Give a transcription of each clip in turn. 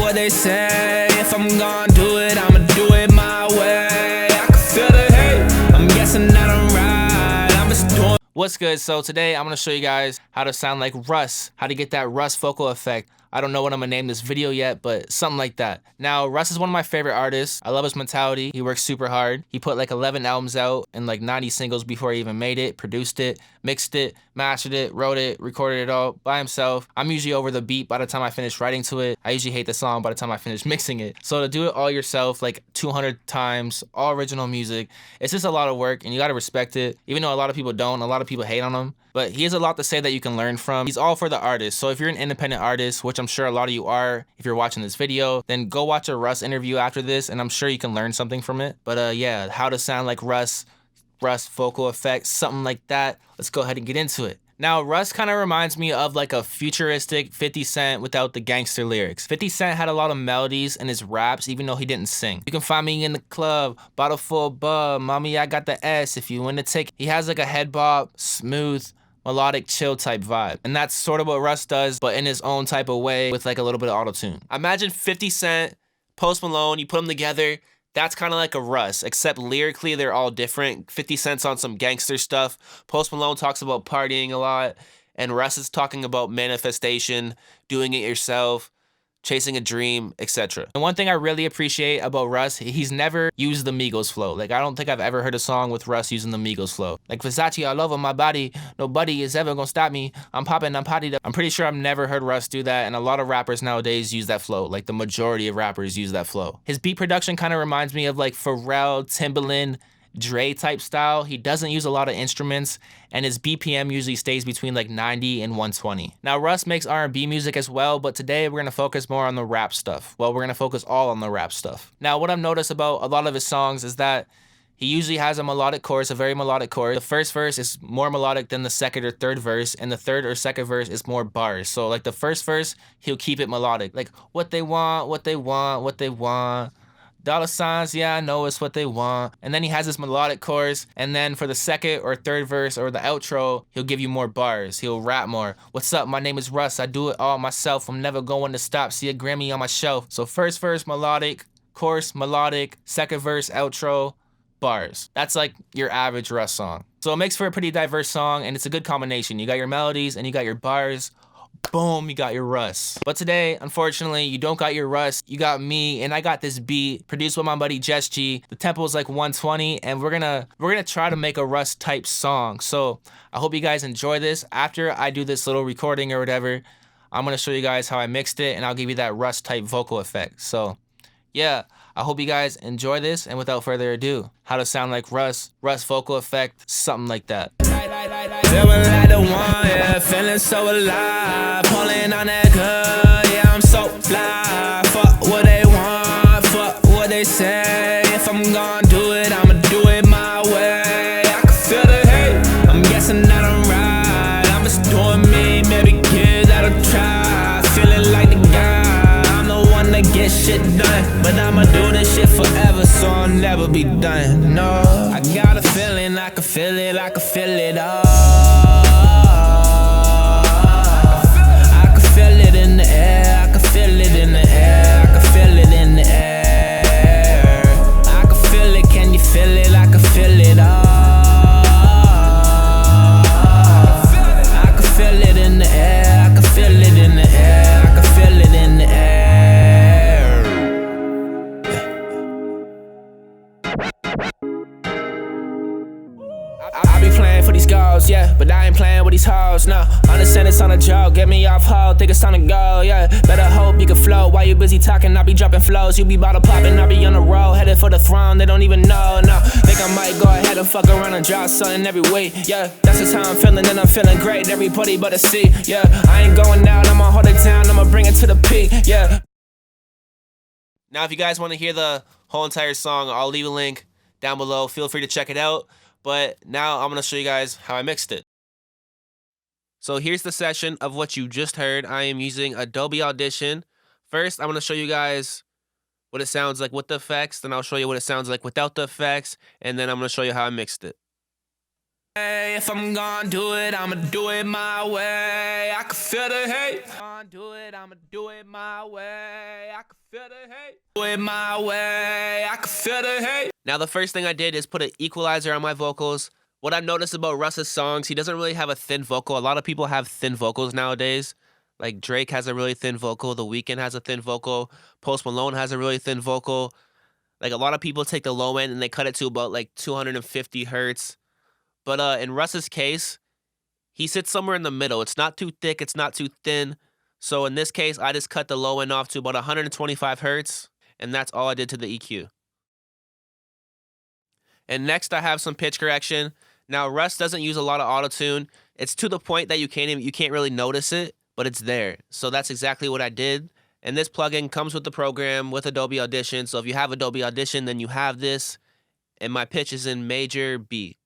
what they say. If I'm gonna do it, I'ma do it my way. I can feel the hate, I'm guessing that I'm right. I'm just doing. What's good? So today I'm gonna show you guys how to sound like Russ, how to get that Russ vocal effect. I don't know what I'm gonna name this video yet, but something like that. Now, Russ is one of my favorite artists. I love his mentality. He works super hard. He put like 11 albums out and like 90 singles before he even made it, produced it, mixed it, mastered it, wrote it, recorded it all by himself. I'm usually over the beat by the time I finish writing to it. I usually hate the song by the time I finish mixing it. So to do it all yourself, like 200 times, all original music, it's just a lot of work and you gotta respect it. Even though a lot of people don't, a lot of people hate on him. But he has a lot to say that you can learn from. He's all for the artist. So if you're an independent artist, which I'm sure a lot of you are, if you're watching this video, then go watch a Russ interview after this, and I'm sure you can learn something from it. But yeah, how to sound like Russ vocal effects, something like that. Let's go ahead and get into it. Now, Russ kind of reminds me of like a futuristic 50 Cent without the gangster lyrics. 50 Cent had a lot of melodies in his raps, even though he didn't sing. You can find me in the club, bottle full of bub, mommy, I got the S, if you want to take. He has like a head bop, smooth, melodic, chill type vibe. And that's sort of what Russ does, but in his own type of way with like a little bit of auto-tune. Imagine 50 Cent, Post Malone, you put them together, that's kind of like a Russ, except lyrically they're all different. 50 Cent's on some gangster stuff. Post Malone talks about partying a lot, and Russ is talking about manifestation, doing it yourself, chasing a dream, etc. And one thing I really appreciate about Russ, he's never used the Migos flow. Like, I don't think I've ever heard a song with Russ using the Migos flow. Like, Versace all over my body, nobody is ever gonna stop me. I'm popping, I'm potty. I'm pretty sure I've never heard Russ do that, and a lot of rappers nowadays use that flow. Like, the majority of rappers use that flow. His beat production kind of reminds me of like Pharrell, Timbaland, Dre type style. He doesn't use a lot of instruments, and his BPM usually stays between like 90 and 120. Now, Russ makes R&B music as well, but today we're gonna focus more on the rap stuff. Well, we're gonna focus all on the rap stuff. Now, what I've noticed about a lot of his songs is that he usually has a melodic chorus, a very melodic chorus. The first verse is more melodic than the second or third verse, and the third or second verse is more bars. So like the first verse, he'll keep it melodic. Like, what they want, what they want, what they want. Dollar signs, yeah, I know it's what they want. And then he has this melodic chorus, and then for the second or third verse or the outro, he'll give you more bars. He'll rap more. What's up? My name is Russ. I do it all myself. I'm never going to stop. See a Grammy on my shelf. So first verse, melodic, chorus, melodic, second verse, outro, bars. That's like your average Russ song. So it makes for a pretty diverse song, and it's a good combination. You got your melodies and you got your bars. Boom, you got your Russ. But today, unfortunately, you don't got your Russ. You got me, and I got this beat produced by my buddy Jess G. The tempo is like 120, and we're gonna try to make a Russ type song. So I hope you guys enjoy this. After I do this little recording or whatever, I'm gonna show you guys how I mixed it, and I'll give you that Russ type vocal effect. So yeah, I hope you guys enjoy this, and without further ado, how to sound like Russ vocal effect, something like that. Feeling like the one, yeah, feeling so alive, pulling on that good, yeah, I'm so fly. Fuck what they want, fuck what they say. If I'm gonna do it, I'ma do it my way. I can feel the hate, I'm guessing that I'm right. I'm just doing me, maybe kids that'll try. Feeling like the guy, I'm the one that gets shit done, but I'ma do this shit forever, so I'll never be done. No, I got a feeling, I can feel it, I can feel it all. I can feel it in the air, I can feel it in the air, I can feel it in the air. I can feel it, can you feel it? I can feel it all. I can feel it in the air, I can feel it in the air, I can feel it in the air. I be playing for these goals, yeah, but I ain't playing with these hoes, no. Understand it's on a joke, get me off hold, think it's time to go, yeah. Better hope you can float while you busy talking, I be dropping flows. You be bottle popping, I be on the road, headed for the throne, they don't even know, no. Think I might go ahead and fuck around and drop something every week, yeah. That's just how I'm feeling, and I'm feeling great, everybody but a C, yeah. I ain't going out, I'ma hold it down, I'ma bring it to the peak, yeah. Now if you guys want to hear the whole entire song, I'll leave a link down below, feel free to check it out. But now I'm going to show you guys how I mixed it. So here's the session of what you just heard. I am using Adobe Audition. First, I'm going to show you guys what it sounds like with the effects. Then I'll show you what it sounds like without the effects. And then I'm going to show you how I mixed it. If I'm gonna do it, I'ma do it my way. I can feel the hate. Gonna do it, I'ma do it my way. I can feel the hate. Do it my way. I can feel the hate. Now the first thing I did is put an equalizer on my vocals. What I've noticed about Russ's songs, he doesn't really have a thin vocal. A lot of people have thin vocals nowadays. Like Drake has a really thin vocal. The Weeknd has a thin vocal. Post Malone has a really thin vocal. Like a lot of people take the low end and they cut it to about like 250 hertz. But in Russ's case, he sits somewhere in the middle. It's not too thick. It's not too thin. So in this case, I just cut the low end off to about 125 hertz. And that's all I did to the EQ. And next I have some pitch correction. Now Russ doesn't use a lot of auto-tune. It's to the point that you can't really notice it, but it's there. So that's exactly what I did. And this plugin comes with the program with Adobe Audition. So if you have Adobe Audition, then you have this. And my pitch is in major B.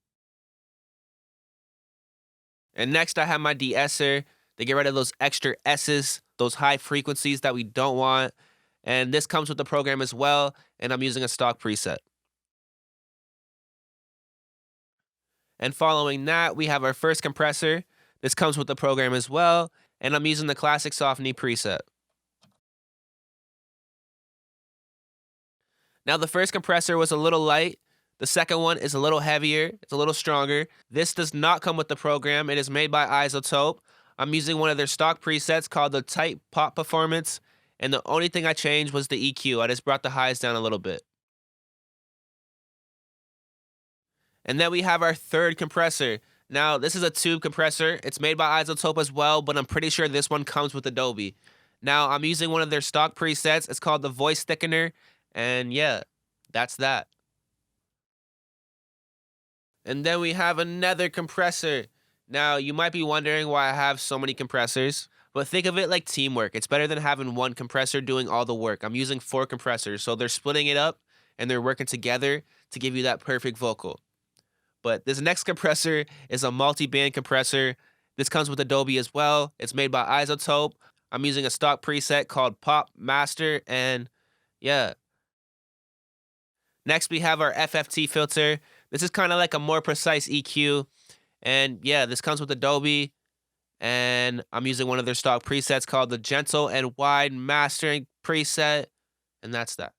And next I have my de-esser to get rid of those extra S's, those high frequencies that we don't want. And this comes with the program as well, and I'm using a stock preset. And following that, we have our first compressor. This comes with the program as well, and I'm using the classic soft knee preset. Now the first compressor was a little light. The second one is a little heavier. It's a little stronger. This does not come with the program. It is made by Isotope. I'm using one of their stock presets called the Tight Pop Performance. And the only thing I changed was the EQ. I just brought the highs down a little bit. And then we have our third compressor. Now, this is a tube compressor. It's made by Isotope as well, but I'm pretty sure this one comes with Adobe. Now, I'm using one of their stock presets. It's called the Voice Thickener. And yeah, that's that. And then we have another compressor. Now, you might be wondering why I have so many compressors, but think of it like teamwork. It's better than having one compressor doing all the work. I'm using 4 compressors, so they're splitting it up and they're working together to give you that perfect vocal. But this next compressor is a multi-band compressor. This comes with Adobe as well. It's made by Isotope. I'm using a stock preset called Pop Master, and yeah. Next, we have our FFT filter. This is kind of like a more precise EQ. And yeah, this comes with Adobe. And I'm using one of their stock presets called the Gentle and Wide Mastering preset. And that's that.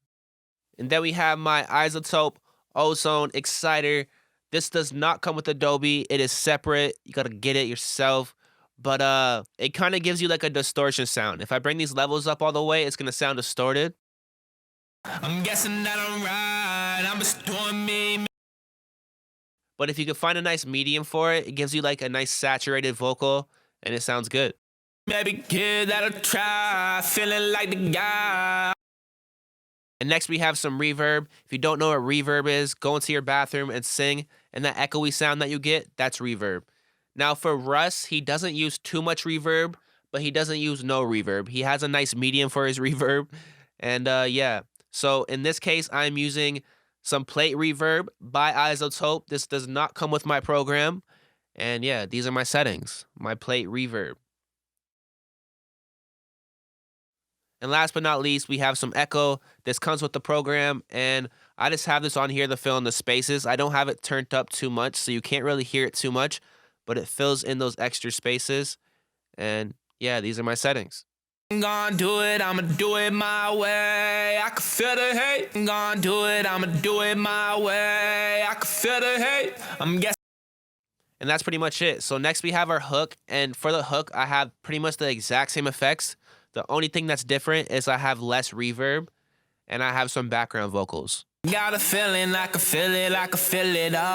And then we have my Isotope Ozone Exciter. This does not come with Adobe. It is separate. You got to get it yourself. But it kind of gives you like a distortion sound. If I bring these levels up all the way, it's going to sound distorted. I'm guessing that I'm right. I'm just doing me. But if you can find a nice medium for it, it gives you like a nice saturated vocal, and it sounds good. Maybe kid that'll try, feeling like the guy. And next we have some reverb. If you don't know what reverb is, go into your bathroom and sing, and that echoey sound that you get, that's reverb. Now for Russ, he doesn't use too much reverb, but he doesn't use no reverb. He has a nice medium for his reverb, and yeah. So in this case, I'm using some plate reverb by Isotope. This does not come with my program. And yeah, these are my settings, my plate reverb. And last but not least, we have some echo. This comes with the program, and I just have this on here to fill in the spaces. I don't have it turned up too much, so you can't really hear it too much, but it fills in those extra spaces. And yeah, these are my settings. I'm gonna do it, I'ma do it my way. I can feel the hate. I'm gonna do it, I'ma do it my way. I can feel the hate. I'm guessing. And that's pretty much it. So next we have our hook, and for the hook, I have pretty much the exact same effects. The only thing that's different is I have less reverb, and I have some background vocals. Got a feeling, I can feel it, I can feel it all.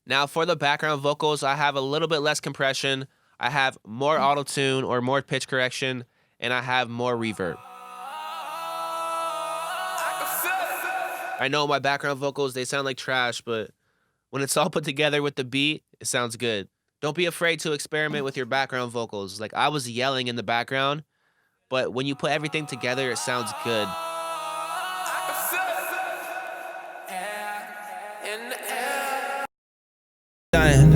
Now for the background vocals, I have a little bit less compression, I have more auto-tune or more pitch correction, and I have more reverb. I know my background vocals, they sound like trash, but when it's all put together with the beat, it sounds good. Don't be afraid to experiment with your background vocals. Like, I was yelling in the background, but when you put everything together, it sounds good.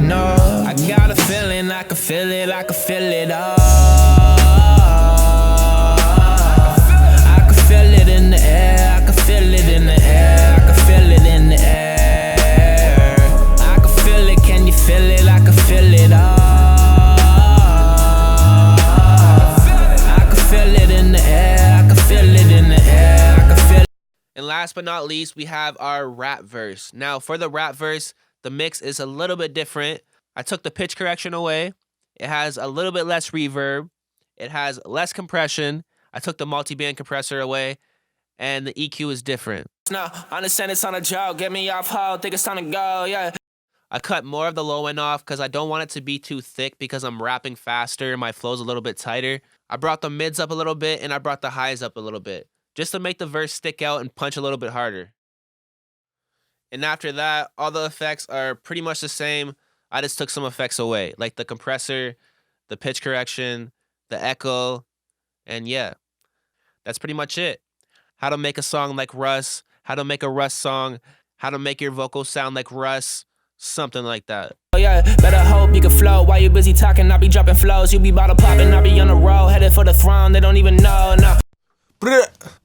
No, I got a feeling, I can feel it, I can feel it all. I can feel it in the air, I can feel it in the air, I can feel it in the last but not least, we have our rap verse. Now, for the rap verse, the mix is a little bit different. I took the pitch correction away. It has a little bit less reverb. It has less compression. I took the multi-band compressor away, and the EQ is different. No, understand it's on a joke. Get me off hold. Think it's time to go. Yeah. I cut more of the low end off because I don't want it to be too thick because I'm rapping faster and my flow's a little bit tighter. I brought the mids up a little bit and I brought the highs up a little bit just to make the verse stick out and punch a little bit harder. And after that, all the effects are pretty much the same. I just took some effects away, like the compressor, the pitch correction, the echo, and yeah, that's pretty much it. How to make a song like Russ, how to make a Russ song, how to make your vocals sound like Russ, something like that. Oh yeah, better hope you can flow while you busy talking. I'll be dropping flows, you be bottle popping. I'll be on the road, headed for the throne. They don't even know, no.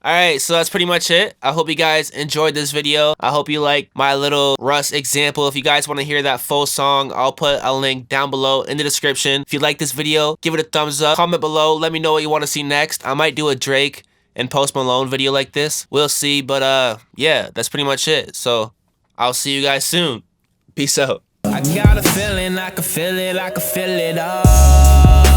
Alright, so that's pretty much it. I hope you guys enjoyed this video. I hope you like my little Russ example. If you guys want to hear that full song, I'll put a link down below in the description. If you like this video, give it a thumbs up. Comment below, let me know what you want to see next. I might do a Drake and Post Malone video like this. We'll see, but yeah, that's pretty much it. So, I'll see you guys soon. Peace out. I got a feeling, I can feel it all.